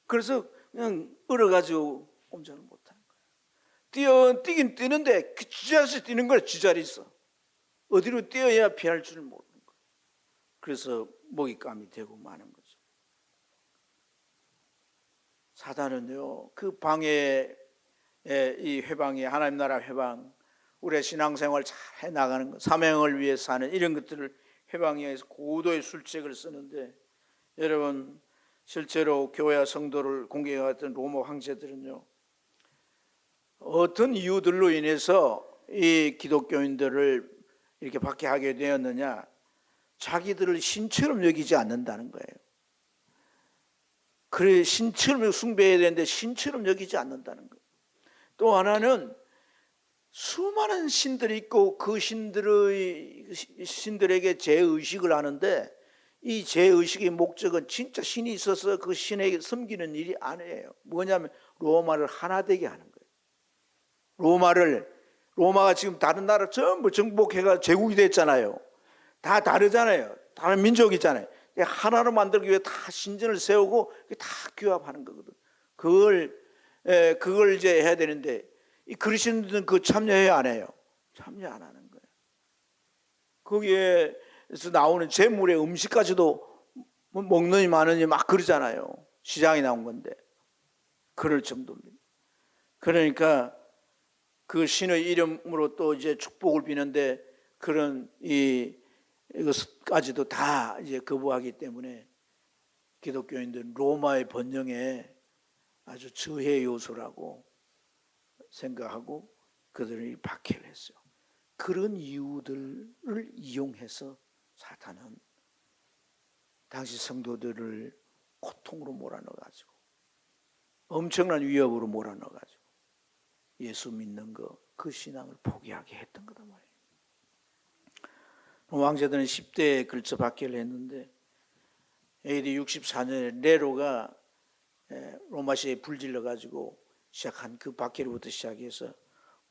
그래서 그냥 얼어가지고 꼼짝을 못하는 거예요. 뛰긴 뛰는데 그 쥐자리에서 뛰는 걸 쥐자리 있어. 어디로 뛰어야 피할 줄을 모르는 거예요. 그래서 먹잇감이 되고 마는 거죠. 사단은요, 그 방해의 이 회방이 하나님 나라 회방, 우리의 신앙생활 잘 해나가는 것, 사명을 위해 사는 이런 것들을 회방에 의해서 고도의 술책을 쓰는데, 여러분 실제로 교회와 성도를 공격했던 로마 황제들은요, 어떤 이유들로 인해서 이 기독교인들을 이렇게 박해하게 되었느냐, 자기들을 신처럼 여기지 않는다는 거예요. 그래, 신처럼 숭배해야 되는데 신처럼 여기지 않는다는 거예요. 또 하나는 수많은 신들이 있고 그 신들에게 제의식을 하는데, 이 제의식의 목적은 진짜 신이 있어서 그 신에게 섬기는 일이 아니에요. 뭐냐면 로마를 하나 되게 하는 거예요. 로마가 지금 다른 나라 전부 정복해가 제국이 됐잖아요. 다 다르잖아요. 다른 민족이잖아요. 하나로 만들기 위해 다 신전을 세우고 다 규합하는 거거든. 그걸 이제 해야 되는데, 이 그리스도인들은 그 참여해야 안 해요? 참여 안 하는 거예요. 거기에서 나오는 재물의 음식까지도 먹느니 마느니 막 그러잖아요. 시장에 나온 건데. 그럴 정도입니다. 그러니까 그 신의 이름으로 또 이제 축복을 비는데, 그런 이것까지도 다 이제 거부하기 때문에 기독교인들은 로마의 번영에 아주 저해 요소라고 생각하고 그들이 박해를 했어요. 그런 이유들을 이용해서 사탄은 당시 성도들을 고통으로 몰아넣어가지고, 엄청난 위협으로 몰아넣어가지고 예수 믿는 거, 그 신앙을 포기하게 했던 거다 말이에요. 왕제들은 10대에 걸쳐 박해를 했는데, AD 64년에 네로가 로마시에 불질러가지고 시작한 그 박해로부터 시작해서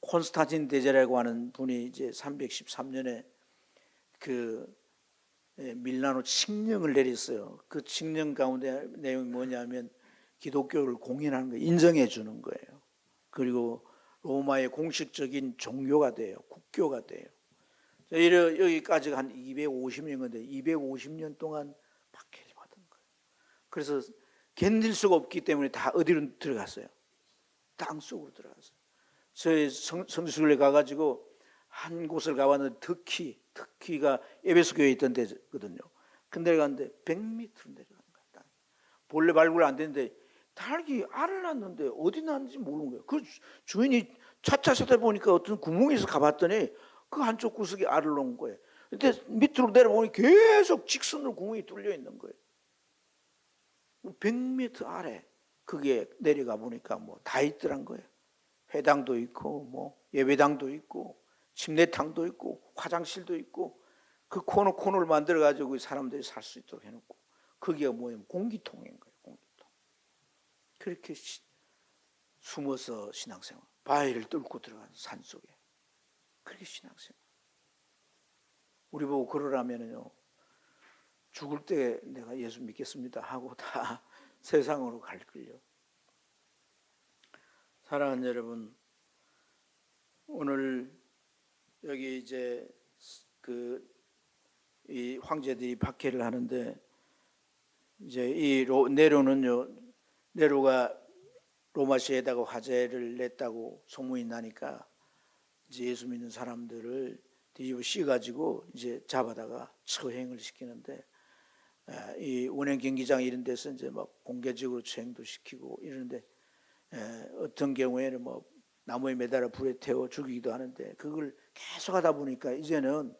콘스탄틴 대제라고 하는 분이 이제 313년에 그 밀라노 칙령을 내렸어요. 그 칙령 가운데 내용이 뭐냐면 기독교를 공인하는 거예요. 인정해 주는 거예요. 그리고 로마의 공식적인 종교가 돼요. 국교가 돼요. 여기까지가 한 250년 건데 250년 동안 박해를 받은 거예요. 그래서 견딜 수가 없기 때문에 다 어디로 들어갔어요? 땅 속으로 들어갔어요. 저희 성수교에 가가지고 한 곳을 가봤는데 터키가 에베소 교회에 있던 데거든요. 근데 갔는데 100m로 내려간 거야. 본래 발굴 안 되는데 닭이 알을 낳는데 어디 낳는지 모르는 거예요. 그 주인이 차차 보니까 어떤 구멍에서 가봤더니 그 한쪽 구석에 알을 놓은 거예요. 근데 밑으로 내려보니 계속 직선으로 구멍이 뚫려 있는 거예요. 100m 아래 그게 내려가 보니까 뭐 다 있더란 거예요. 회당도 있고 뭐 예배당도 있고 침례탕도 있고 화장실도 있고, 그 코너를 만들어 가지고 사람들이 살 수 있도록 해놓고, 거기가 뭐냐면 공기통인 거예요. 공기통. 그렇게 숨어서 신앙생활, 바위를 뚫고 들어간 산속에 그렇게 신앙생활. 우리 보고 그러라면요, 죽을 때 내가 예수 믿겠습니다 하고 다 세상으로 갈 걸요. 사랑하는 여러분, 오늘 여기 이제 이 황제들이 박해를 하는데, 이제 이 네로가 로마시에다가 화재를 냈다고 소문이 나니까 이제 예수 믿는 사람들을 뒤집어 씌가지고 이제 잡아다가 처형을 시키는데, 이 원형 경기장 이런 데서 이제 막 공개적으로 처형도 시키고 이러는데, 어떤 경우에는 뭐 나무에 매달아 불에 태워 죽이기도 하는데, 그걸 계속 하다 보니까 이제는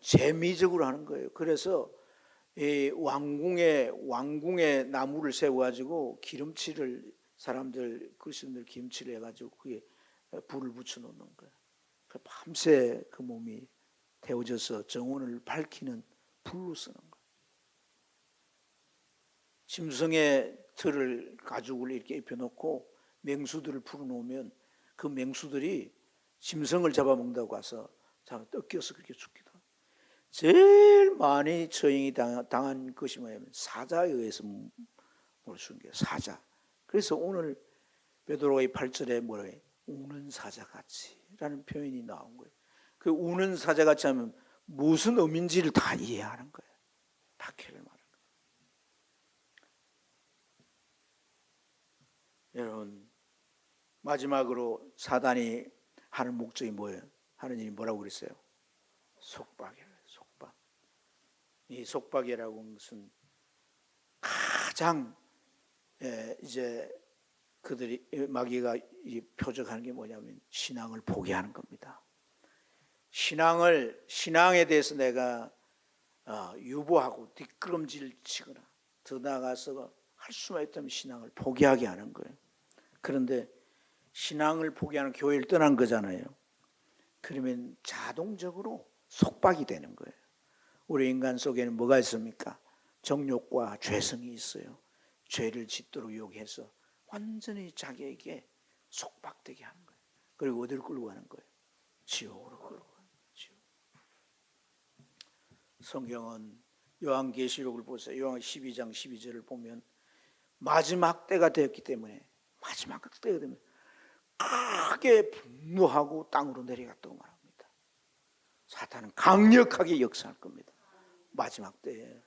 재미적으로 하는 거예요. 그래서 이 왕궁에 나무를 세워가지고 기름칠을, 사람들 그리스도인들 기름칠을 해가지고 그게 불을 붙여놓는 거예요. 밤새 그 몸이 태워져서 정원을 밝히는 불로 쓰는 거예요. 짐승의 털을 가죽을 이렇게 입혀놓고 맹수들을 풀어놓으면 그 맹수들이 짐승을 잡아먹는다고 와서 뜯겨서 그렇게 죽기도 하고. 제일 많이 처형이 당한 것이 뭐냐면 사자에 의해서 뭘 죽은 거예요. 사자. 그래서 오늘 베드로의 8절에 뭐래요? 우는 사자같이 라는 표현이 나온 거예요. 그 우는 사자같이 하면 무슨 의미인지를 다 이해하는 거예요. 박해를 말하는 거예요. 여러분, 마지막으로 사단이 하는 목적이 뭐예요? 하느님이 뭐라고 그랬어요? 속박이에요. 속박. 이 속박이라고 하는 것은 가장 이제 그들이 마귀가 표적하는 게 뭐냐면 신앙을 포기하는 겁니다. 신앙에 대해서 내가 유보하고 뒷걸음질 치거나 더 나아가서 할 수만 있다면 신앙을 포기하게 하는 거예요. 그런데 신앙을 포기하는 교회를 떠난 거잖아요. 그러면 자동적으로 속박이 되는 거예요. 우리 인간 속에는 뭐가 있습니까? 정욕과 죄성이 있어요. 죄를 짓도록 유혹해서 완전히 자기에게 속박되게 하는 거예요. 그리고 어디로 끌고 가는 거예요? 지옥으로 끌고 가는 거예요. 지옥. 성경은 요한계시록을 보세요. 요한 12장 12절을 보면 마지막 때가 되었기 때문에 크게 분노하고 땅으로 내려갔다고 말합니다. 사탄은 강력하게 역사할 겁니다. 마지막 때에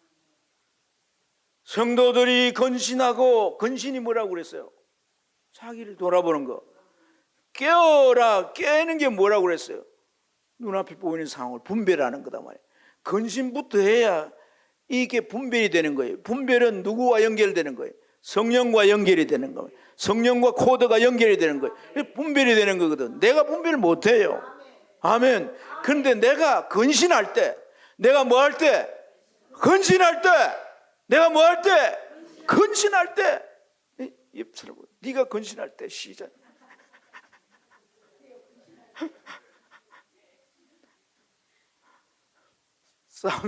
성도들이 건신하고, 건신이 뭐라고 그랬어요? 자기를 돌아보는 거. 깨어라. 깨는 게 뭐라고 그랬어요? 눈앞에 보이는 상황을 분별하는 거다 말이에요. 건신부터 해야 이게 분별이 되는 거예요. 분별은 누구와 연결되는 거예요? 성령과 연결이 되는 거예요. 성령과 코드가 연결이 되는 거예요. 분별이 되는 거거든. 내가 분별을 못해요. 아멘. 그런데 내가 건신할 때, 내가 뭐 할 때? 건신할 때, 내가 뭐 할 때? 건신할 때. 옆사람, 네가 건신할 때 시작.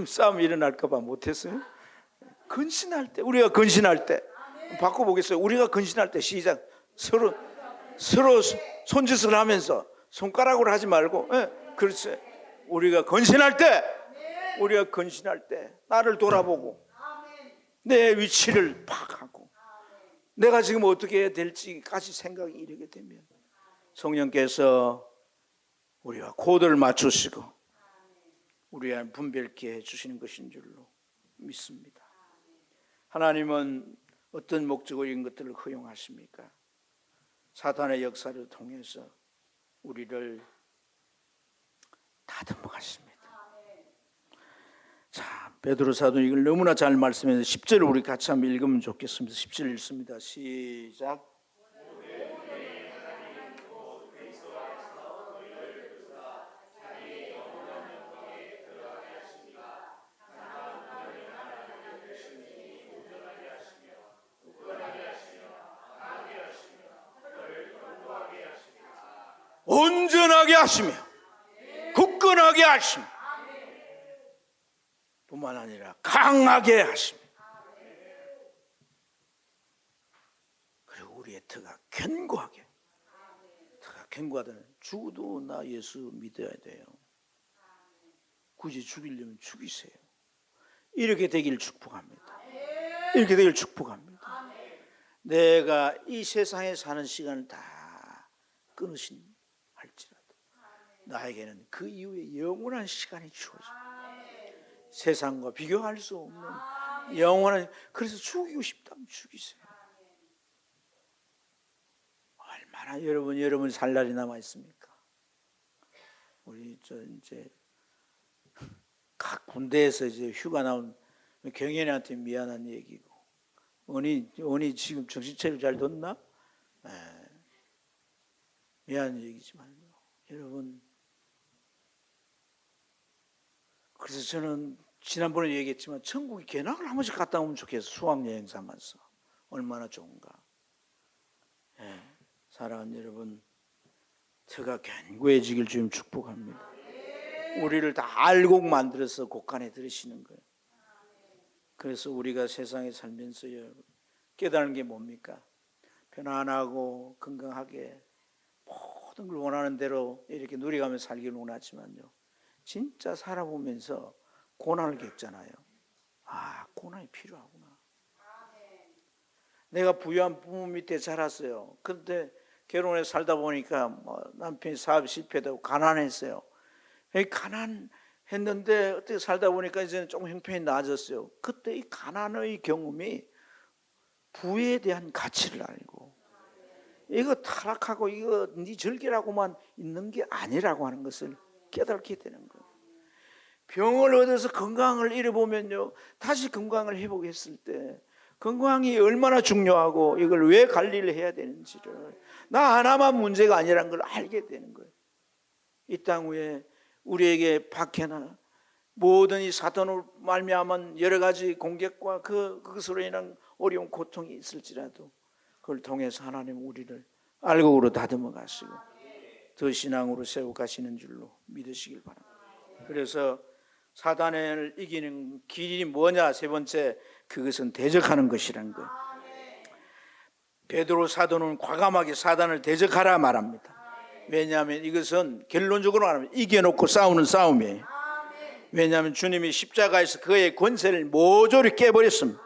싸움 일어날까 봐 못했어요? 건신할 때, 우리가 건신할 때. 바꿔보겠어요. 우리가 건신할 때 시작. 서로 손짓을 하면서 손가락으로 하지 말고, 그렇지. 우리가 건신할 때, 나를 돌아보고 내 위치를 파악하고 내가 지금 어떻게 해야 될지까지 생각이 이르게 되면 성령께서 우리와 코드를 맞추시고 우리와 분별케 해주시는 것인 줄로 믿습니다. 하나님은 어떤 목적으로 이런 것들을 허용하십니까? 사탄의 역사를 통해서 우리를 다듬어 가십니다. 자, 베드로 사도 이걸 너무나 잘 말씀해서 10절을 우리 같이 한번 읽으면 좋겠습니다. 10절 읽습니다. 시작. 온전하게 하시며 굳건하게 하시며 뿐만 아니라 강하게 하시며 그리고 우리의 터가 견고하게. 터가 견고하다는 죽어도 나 예수 믿어야 돼요. 굳이 죽이려면 죽이세요. 이렇게 되기를 축복합니다. 이렇게 되기를 축복합니다. 내가 이 세상에 사는 시간을 다 끊으신 할지라도 나에게는 그 이후에 영원한 시간이 주어집니다. 세상과 비교할 수 없는 영원한. 그래서 죽이고 싶다면 죽이세요. 얼마나 여러분 살 날이 남아 있습니까? 우리 이제 각 군대에서 이제 휴가 나온 경연이한테 미안한 얘기고, 언니 지금 정신차려 잘 뒀나? 미안한 얘기지만 여러분, 그래서 저는 지난번에 얘기했지만 천국에 견학을 한 번씩 갔다 오면 좋겠어. 수학여행 삼아서 얼마나 좋은가. 사랑하는 여러분, 저가 견고해지길 주님 축복합니다. 우리를 다 알고 만들어서 곳간에 들으시는 거예요. 그래서 우리가 세상에 살면서 깨달은 게 뭡니까? 편안하고 건강하게 모든 걸 원하는 대로 이렇게 누려가며 살기를 원하지만요, 진짜 살아보면서 고난을 겪잖아요. 아, 고난이 필요하구나. 내가 부유한 부모 밑에 자랐어요. 그런데 결혼해서 살다 보니까 남편이 사업이 실패되고 가난했어요. 가난해서 했는데 어떻게 살다 보니까 이제는 조금 형편이 나아졌어요. 그때 이 가난의 경험이 부에 대한 가치를 알고, 이거 타락하고 이거 네 절기라고만 있는 게 아니라고 하는 것을 깨닫게 되는 거예요. 병을 얻어서 건강을 잃어보면요, 다시 건강을 회복했을 때 건강이 얼마나 중요하고 이걸 왜 관리를 해야 되는지를, 나 하나만 문제가 아니라는 걸 알게 되는 거예요. 이 땅 위에 우리에게 박해나 모든 이 사탄으로 말미암은 여러 가지 공격과 그것으로 인한 어려운 고통이 있을지라도 그걸 통해서 하나님 우리를 알곡으로 다듬어 가시고 더 신앙으로 세워 가시는 줄로 믿으시길 바랍니다. 그래서 사단을 이기는 길이 뭐냐? 세 번째, 그것은 대적하는 것이라는 거예요. 베드로 사도는 과감하게 사단을 대적하라 말합니다. 왜냐하면 이것은 결론적으로 말하면 이겨놓고 싸우는 싸움이에요. 왜냐하면 주님이 십자가에서 그의 권세를 모조리 깨버렸습니다.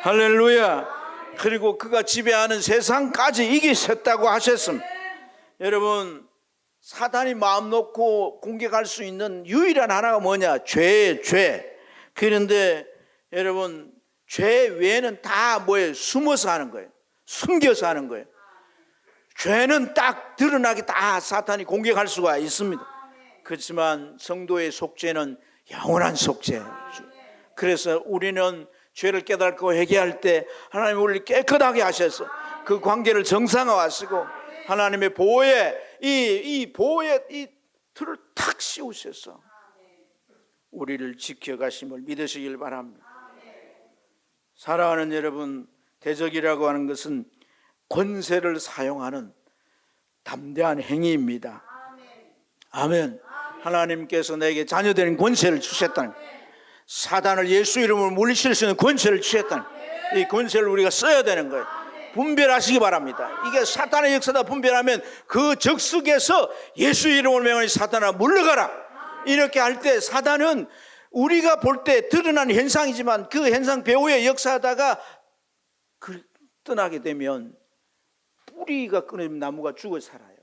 할렐루야. 그리고 그가 지배하는 세상까지 이기셨다고 하셨습니다. 여러분, 사단이 마음 놓고 공격할 수 있는 유일한 하나가 뭐냐? 죄예요, 죄. 그런데 여러분, 죄 외에는 다 뭐예요? 숨어서 하는 거예요. 숨겨서 하는 거예요. 죄는 딱 드러나게 다 사탄이 공격할 수가 있습니다. 그렇지만 성도의 속죄는 영원한 속죄예요. 그래서 우리는 죄를 깨닫고 회개할 때 하나님 우리를 깨끗하게 하셔서 그 관계를 정상화하시고 하나님의 보호에 이 보호의 이 틀을 탁 씌우셔서 우리를 지켜가심을 믿으시길 바랍니다. 사랑하는 여러분, 대적이라고 하는 것은 권세를 사용하는 담대한 행위입니다. 아멘. 하나님께서 내게 자녀되는 권세를 주셨다는, 사단을 예수 이름으로 물리칠 수 있는 권세를 주셨다는, 이 권세를 우리가 써야 되는 거예요. 분별하시기 바랍니다. 이게 사탄의 역사다 분별하면 그 적석에서 예수 이름으로 명하니 사탄아 물러가라, 이렇게 할 때 사단은 우리가 볼 때 드러난 현상이지만 그 현상 배후에 역사하다가 떠나게 되면 뿌리가 끊어지면 나무가 죽어 살아요.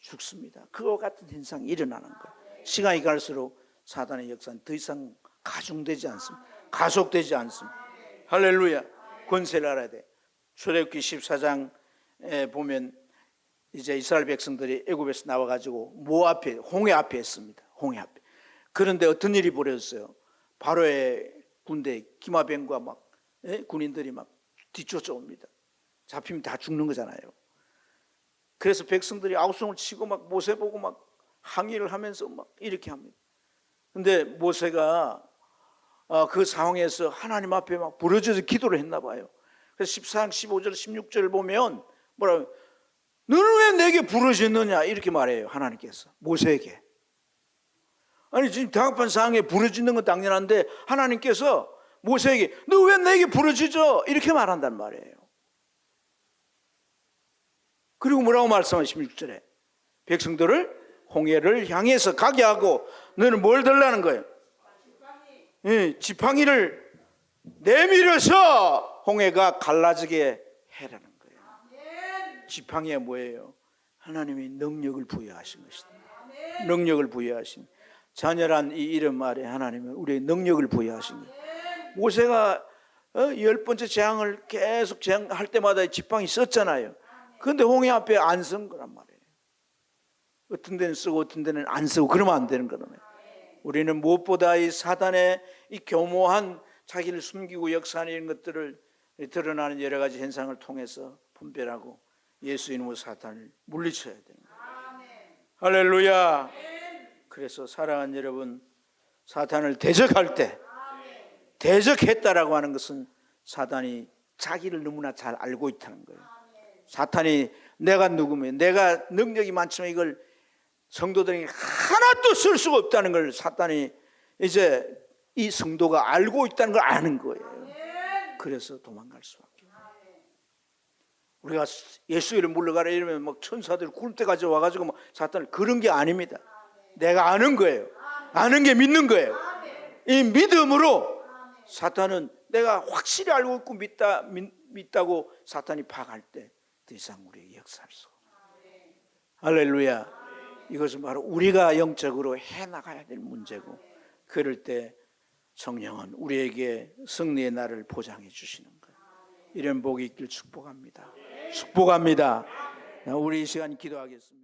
죽습니다. 그와 같은 현상이 일어나는 거예요. 시간이 갈수록 사단의 역사는 더 이상 가중되지 않습니다. 가속되지 않습니다. 할렐루야. 권세를 알아야 돼. 출애굽기 14장에 보면 이제 이스라엘 백성들이 애굽에서 나와가지고 모 앞에, 홍해 앞에 있습니다. 홍해 앞에. 그런데 어떤 일이 벌어졌어요? 바로의 군대 기마병과 막 군인들이 막 뒤쫓아옵니다. 잡히면 다 죽는 거잖아요. 그래서 백성들이 아우성을 치고 막 모세 보고 막 항의를 하면서 막 이렇게 합니다. 근데 모세가 그 상황에서 하나님 앞에 막 부르짖어서 기도를 했나 봐요. 그래서 14장 15절 16절 보면 뭐라고, 너는 왜 내게 부르짖느냐 이렇게 말해요. 하나님께서 모세에게. 아니 지금 다급한 상황에 부르짖는 건 당연한데 하나님께서 모세에게 너 왜 내게 부르짖어 이렇게 말한단 말이에요. 그리고 뭐라고 말씀하십니까? 16절에 백성들을 홍해를 향해서 가게 하고 너는 뭘 들라는 거예요? 지팡이를 내밀어서 홍해가 갈라지게 해라는 거예요. 지팡이가 뭐예요? 하나님이 능력을 부여하신 것이다. 능력을 부여하신, 자녀란 이 이름 아래 하나님은 우리의 능력을 부여하신 거예요. 모세가 10번째 재앙을 계속 재앙할 때마다 지팡이 썼잖아요. 그런데 홍해 앞에 안 쓴 거란 말이에요. 어떤 데는 쓰고 어떤 데는 안 쓰고 그러면 안 되는 거라며. 우리는 무엇보다 이 사단의 이 교모한 자기를 숨기고 역사하는 이런 것들을 드러나는 여러 가지 현상을 통해서 분별하고 예수 이름으로 사탄을 물리쳐야 되는 거예요. 할렐루야. 그래서 사랑하는 여러분, 사탄을 대적할 때, 대적했다라고 하는 것은 사단이 자기를 너무나 잘 알고 있다는 거예요. 사탄이 내가 누구면, 내가 능력이 많지만 이걸 성도들에게 하나도 쓸 수가 없다는 걸 사탄이 이제 이 성도가 알고 있다는 걸 아는 거예요. 그래서 도망갈 수밖에 없어요. 우리가 예수 이름 물러가라 이러면 막 천사들 굴 때까지 와가지고 막 사탄을, 그런 게 아닙니다. 내가 아는 거예요. 아는 게 믿는 거예요. 이 믿음으로 사탄은 내가 확실히 알고 있고 믿다고 사탄이 파악할 때 더 이상 우리에게 역사할 수 없어요. 할렐루야. 이것은 바로 우리가 영적으로 해나가야 될 문제고 그럴 때 성령은 우리에게 승리의 날을 보장해 주시는 거예요. 이런 복이 있길 축복합니다. 축복합니다. 우리 이 시간 기도하겠습니다.